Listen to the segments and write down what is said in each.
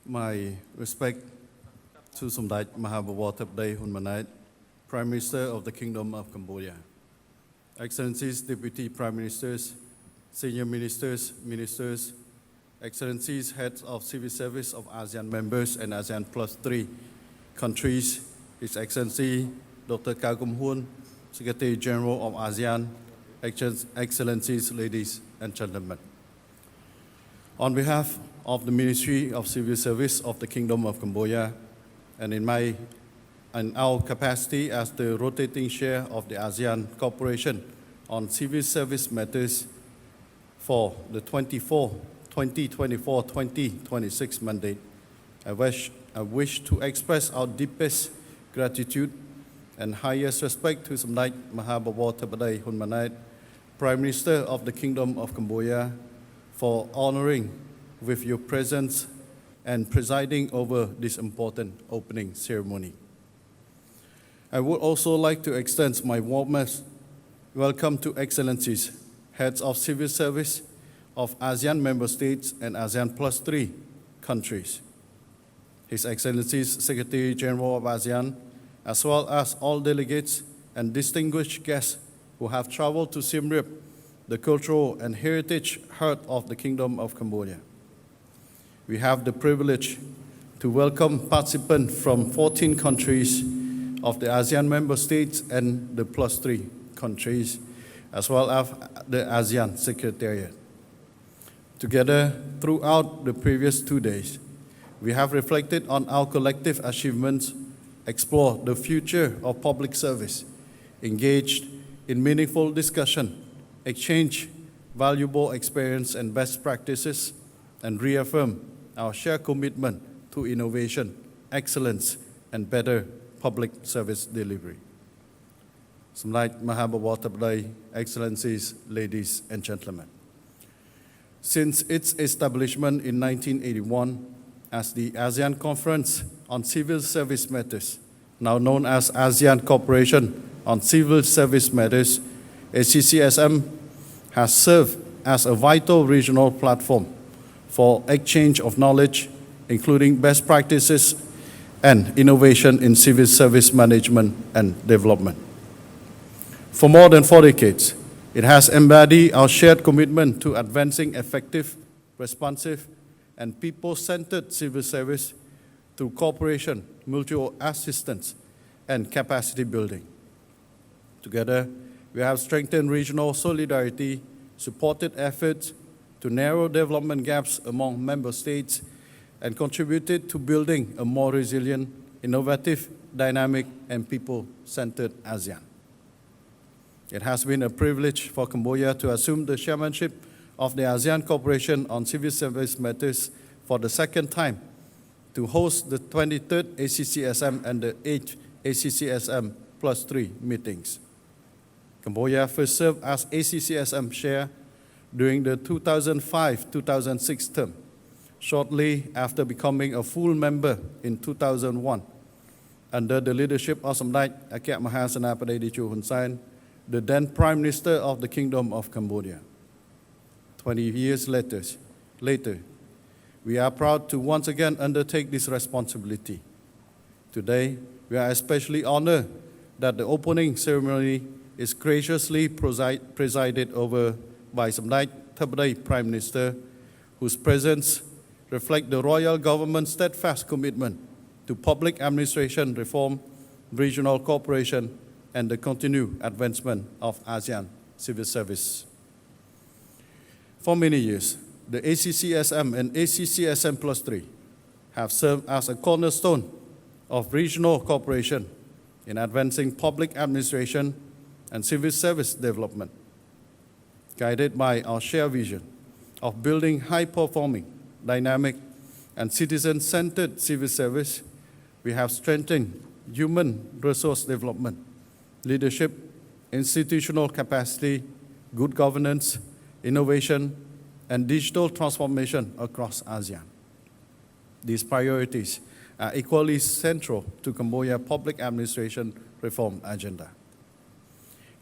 My respect to Somdait Mahabawatapday Hunmanait, Prime Minister of the Kingdom of Cambodia, Excellencies, Deputy Prime Ministers, Senior Ministers, Ministers, Excellencies, Heads of Civil Service of ASEAN members and ASEAN Plus 3 countries, His Excellency Dr. Kagum Hun, Secretary General of ASEAN, Excellencies, ladies and gentlemen. On behalf of the Ministry of Civil Service of the Kingdom of Cambodia, and in our capacity as the rotating chair of the ASEAN Cooperation on Civil Service Matters for the 2024-2026 mandate, I wish to express our deepest gratitude and highest respect to Somdait Mahabawatapday Hunmanait, Prime Minister of the Kingdom of Cambodia, for honoring with your presence and presiding over this important opening ceremony. I would also like to extend my warmest welcome to Excellencies, Heads of Civil Service of ASEAN member states and ASEAN Plus 3 countries, His Excellencies, Secretary General of ASEAN, as well as all delegates and distinguished guests who have traveled to Siem Reap, the cultural and heritage heart of the Kingdom of Cambodia. We have the privilege to welcome participants from 14 countries of the ASEAN member states and the Plus 3 countries, as well as the ASEAN Secretariat. Together, throughout the previous 2 days, we have reflected on our collective achievements, explored the future of public service, engaged in meaningful discussion, exchanged valuable experience and best practices, and reaffirmed our shared commitment to innovation, excellence, and better public service delivery. Somdait Mahabawatapday, Excellencies, ladies and gentlemen. Since its establishment in 1981 as the ASEAN Conference on Civil Service Matters, now known as ASEAN Cooperation on Civil Service Matters, ACCSM has served as a vital regional platform for exchange of knowledge, including best practices and innovation in civil service management and development. For more than 4 decades, it has embodied our shared commitment to advancing effective, responsive, and people-centered civil service through cooperation, mutual assistance, and capacity building. Together, we have strengthened regional solidarity, supported efforts to narrow development gaps among member states, and contributed to building a more resilient, innovative, dynamic, and people-centered ASEAN. It has been a privilege for Cambodia to assume the chairmanship of the ASEAN Cooperation on Civil Service Matters for the second time, to host the 23rd ACCSM and the 8th ACCSM Plus 3 meetings. Cambodia first served as ACCSM chair during the 2005-2006 term, shortly after becoming a full member in 2001, under the leadership of Somdait Akek Mahasanapadai Dichu Hun Sen, the then Prime Minister of the Kingdom of Cambodia. 20 years later, we are proud to once again undertake this responsibility. Today, we are especially honored that the opening ceremony is graciously presided over by Somdait Thabday Prime Minister, whose presence reflects the royal government's steadfast commitment to public administration reform, regional cooperation, and the continued advancement of ASEAN civil service. For many years, the ACCSM and ACCSM Plus 3 have served as a cornerstone of regional cooperation in advancing public administration and civil service development. Guided by our shared vision of building high-performing, dynamic, and citizen-centered civil service, we have strengthened human resource development, leadership, institutional capacity, good governance, innovation, and digital transformation across ASEAN. These priorities are equally central to Cambodia's public administration reform agenda.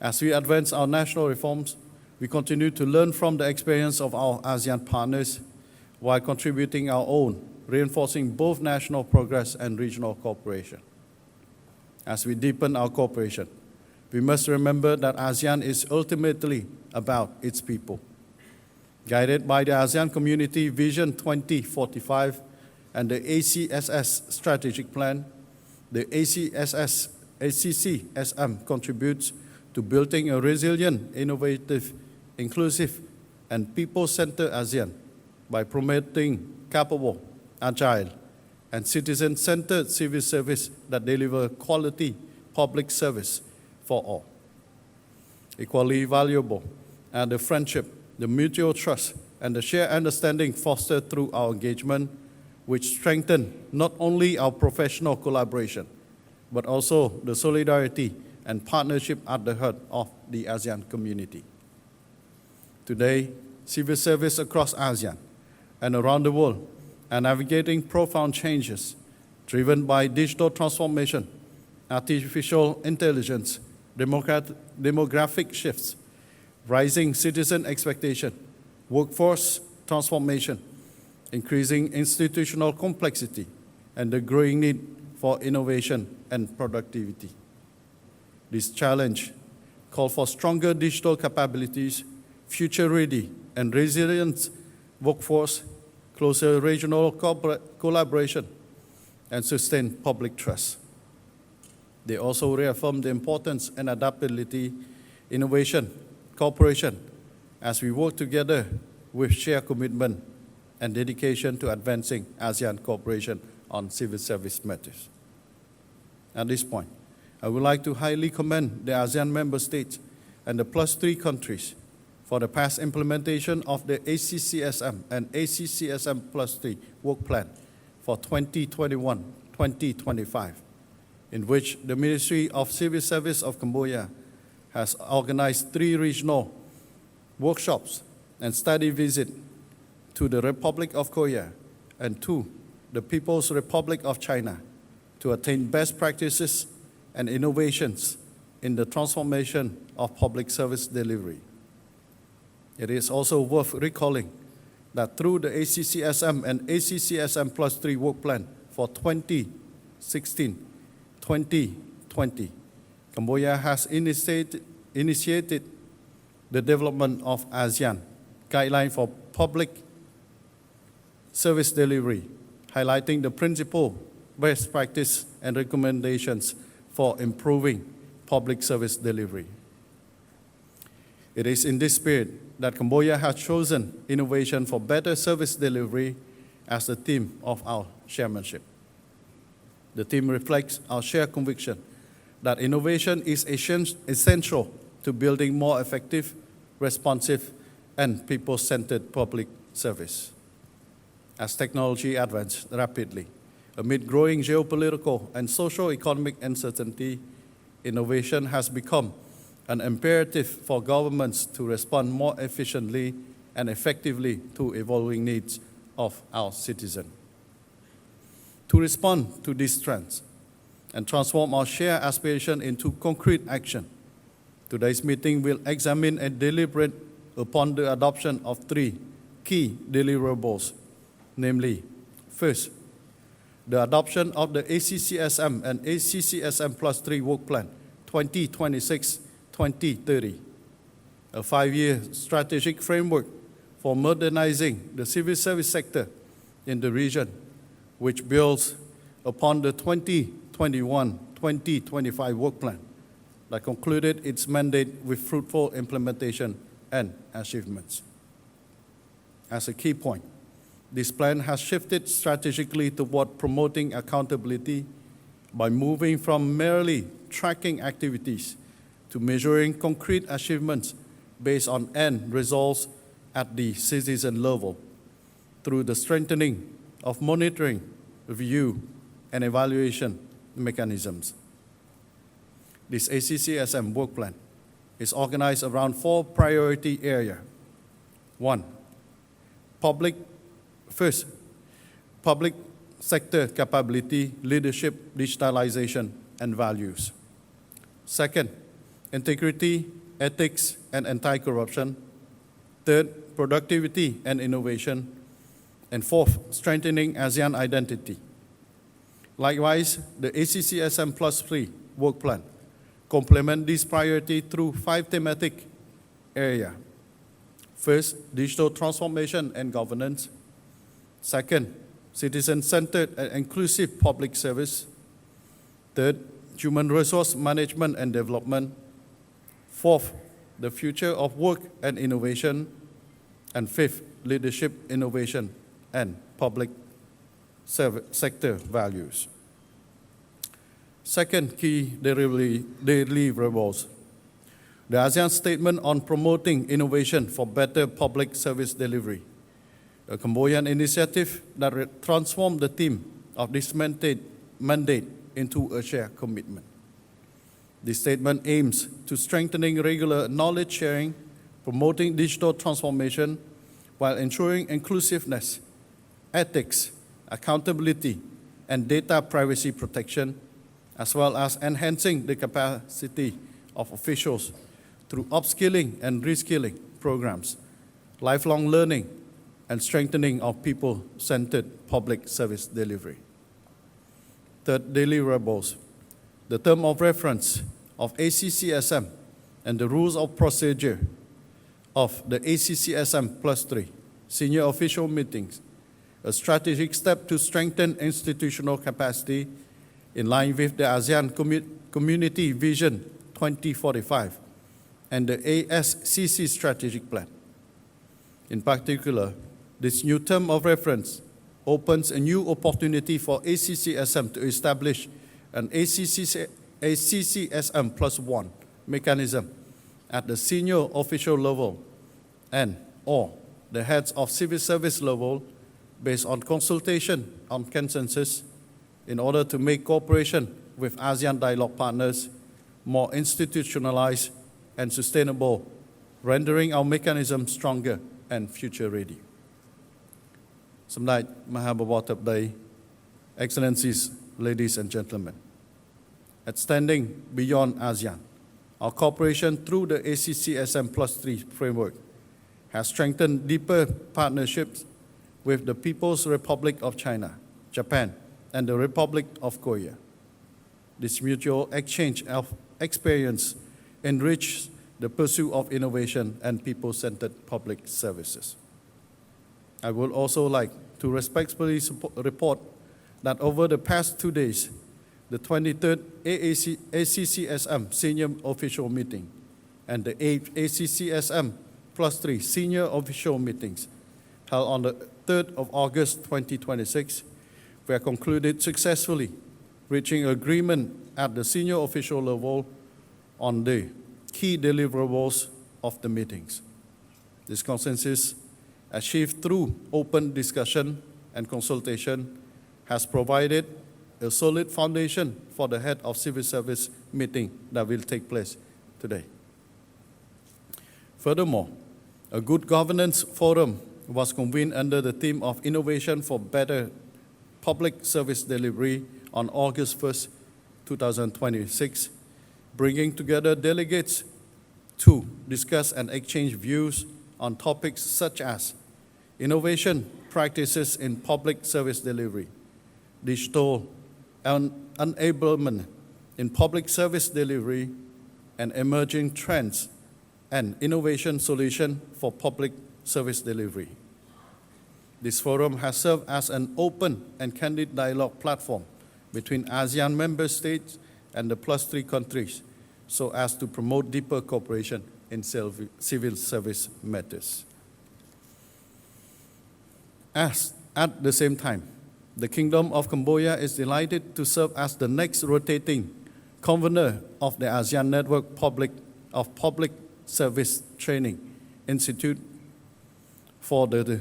As we advance our national reforms, we continue to learn from the experience of our ASEAN partners while contributing our own reinforcing both national progress and regional cooperation. As we deepen our cooperation, we must remember that ASEAN is ultimately about its people. Guided by the ASEAN Community Vision 2045 and the ACCSM Strategic Plan, the ACCSM contributes to building a resilient, innovative, inclusive, and people-centered ASEAN by promoting capable, agile, and citizen-centered civil service that deliver quality public service for all. Equally valuable are the friendship, the mutual trust, and the shared understanding fostered through our engagement, which strengthen not only our professional collaboration, but also the solidarity and partnership at the heart of the ASEAN community. Today, civil service across ASEAN and around the world are navigating profound changes driven by digital transformation, artificial intelligence, demographic shifts, rising citizen expectation, workforce transformation, increasing institutional complexity, and the growing need for innovation and productivity. This challenge calls for stronger digital capabilities, future-ready and resilient workforce, closer regional collaboration, and sustained public trust. They also reaffirm the importance and adaptability, innovation, cooperation, as we work together with shared commitment and dedication to advancing ASEAN cooperation on civil service matters. At this point, I would like to highly commend the ASEAN member states and the +3 countries for the past implementation of the ACCSM and ACCSM +3 work plan for 2021-2025, in which the Ministry of Civil Service of Cambodia has organized 3 regional workshops and study visits to the Republic of Korea and to the People's Republic of China to attain best practices and innovations in the transformation of public service delivery. It is also worth recalling that through the ACCSM and ACCSM +3 work plan for 2016-2020, Cambodia has initiated the development of ASEAN Guideline for Public Service Delivery, highlighting the principle, best practice, and recommendations for improving public service delivery. It is in this spirit that Cambodia has chosen innovation for better service delivery as the theme of our chairmanship. The theme reflects our shared conviction that innovation is essential to building more effective, responsive, and people-centered public service. As technology advances rapidly, amid growing geopolitical and socio-economic uncertainty, innovation has become an imperative for governments to respond more efficiently and effectively to evolving needs of our citizens. To respond to these trends and transform our shared aspiration into concrete action, today's meeting will examine and deliberate upon the adoption of 3 key deliverables, namely, first, the adoption of the ACCSM and ACCSM +3 work plan 2026-2030, a 5-year strategic framework for modernizing the civil service sector in the region, which builds upon the 2021-2025 work plan that concluded its mandate with fruitful implementation and achievements. As a key point, this plan has shifted strategically toward promoting accountability by moving from merely tracking activities to measuring concrete achievements based on end results at the citizen level through the strengthening of monitoring, review, and evaluation mechanisms. This ACCSM work plan is organized around 4 priority areas. 1, public sector capability, leadership, digitalization, and values. 2nd, integrity, ethics, and anti-corruption. 3rd, productivity and innovation. And fourth, strengthening ASEAN identity. Likewise, the ACCSM +3 work plan complement this priority through 5 thematic areas. First, digital transformation and governance. Second, citizen-centered and inclusive public service. Third, human resource management and development. Fourth, the future of work and innovation. And fifth, leadership, innovation, and public sector values. Second key deliverables. The ASEAN Statement on Promoting Innovation for Better Public Service Delivery, a Cambodian initiative that transformed the theme of this mandate into a shared commitment. This statement aims to strengthening regular knowledge sharing, promoting digital transformation, while ensuring inclusiveness, ethics, accountability, and data privacy protection, as well as enhancing the capacity of officials through upskilling and reskilling programs, lifelong learning, and strengthening of people-centered public service delivery. Third, deliverables. The term of reference of ACCSM and the rules of procedure of the ACCSM +3 senior official meetings, a strategic step to strengthen institutional capacity in line with the ASEAN Community Vision 2045 and the ASCC strategic plan. In particular, this new term of reference opens a new opportunity for ACCSM to establish an ACCSM +1 mechanism at the senior official level and/or the heads of civil service level based on consultation on consensus in order to make cooperation with ASEAN dialogue partners more institutionalized and sustainable, rendering our mechanism stronger and future-ready. សម្ដេចមហាបវរធិបតី Excellencies, ladies and gentlemen, extending beyond ASEAN, our cooperation through the ACCSM +3 framework has strengthened deeper partnerships with the People's Republic of China, Japan, and the Republic of Korea. This mutual exchange of experience enriches the pursuit of innovation and people-centered public services. I would also like to respectfully report that over the past 2 days, the 23rd ACCSM Senior Official Meeting and the 8th ACCSM +3 Senior Official Meetings held on the 3rd of August 2026 were concluded successfully, reaching agreement at the senior official level on the key deliverables of the meetings. This consensus, achieved through open discussion and consultation, has provided a solid foundation for the head of civil service meeting that will take place today. Furthermore, a good governance forum was convened under the theme of Innovation for Better Public Service Delivery on August 1st, 2026, bringing together delegates to discuss and exchange views on topics such as innovation practices in public service delivery, digital enablement in public service delivery, and emerging trends and innovation solution for public service delivery. This forum has served as an open and candid dialogue platform between ASEAN member states and the +3 countries so as to promote deeper cooperation in civil service matters. At the same time, the Kingdom of Cambodia is delighted to serve as the next rotating convener of the ASEAN Network of Public Service Training Institute for the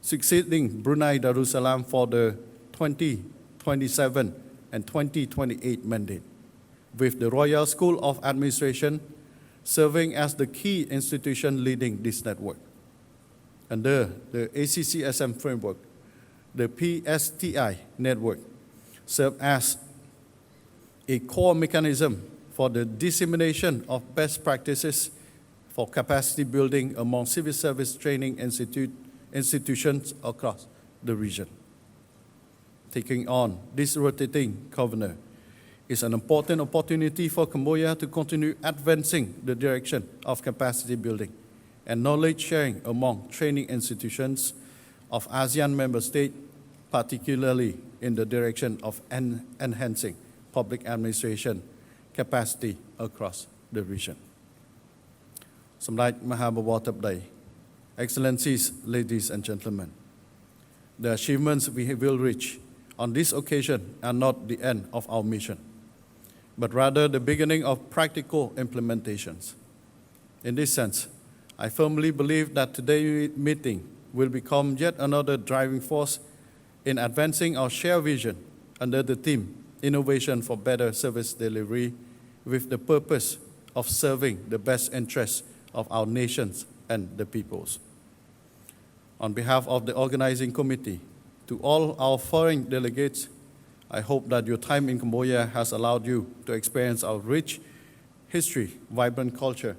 succeeding Brunei Darussalam for the 2027 and 2028 mandate, with the Royal School of Administration serving as the key institution leading this network. Under the ACCSM framework, the PSTI network serves as a core mechanism for the dissemination of best practices for capacity building among civil service training institutes institutions across the region. Taking on this rotating governor is an important opportunity for Cambodia to continue advancing the direction of capacity building and knowledge sharing among training institutions of ASEAN member states, particularly in the direction of enhancing public administration capacity across the region. សម្ដេចមហាបវរធិបតី Excellencies, ladies and gentlemen, the achievements we will reach on this occasion are not the end of our mission, but rather the beginning of practical implementations. In this sense, I firmly believe that today's meeting will become yet another driving force in advancing our shared vision under the theme Innovation for Better Service Delivery with the purpose of serving the best interests of our nations and the peoples. On behalf of the organizing committee, to all our foreign delegates, I hope that your time in Cambodia has allowed you to experience our rich history, vibrant culture,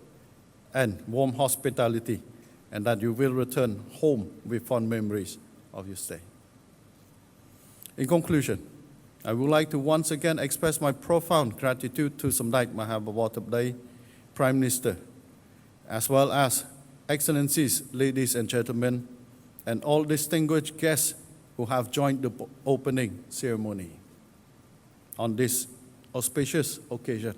and warm hospitality, and that you will return home with fond memories of your stay. In conclusion, I would like to once again express my profound gratitude to Samdech Mahabawar Thepday, Prime Minister, as well as Excellencies, ladies and gentlemen, and all distinguished guests who have joined the opening ceremony on this auspicious occasion.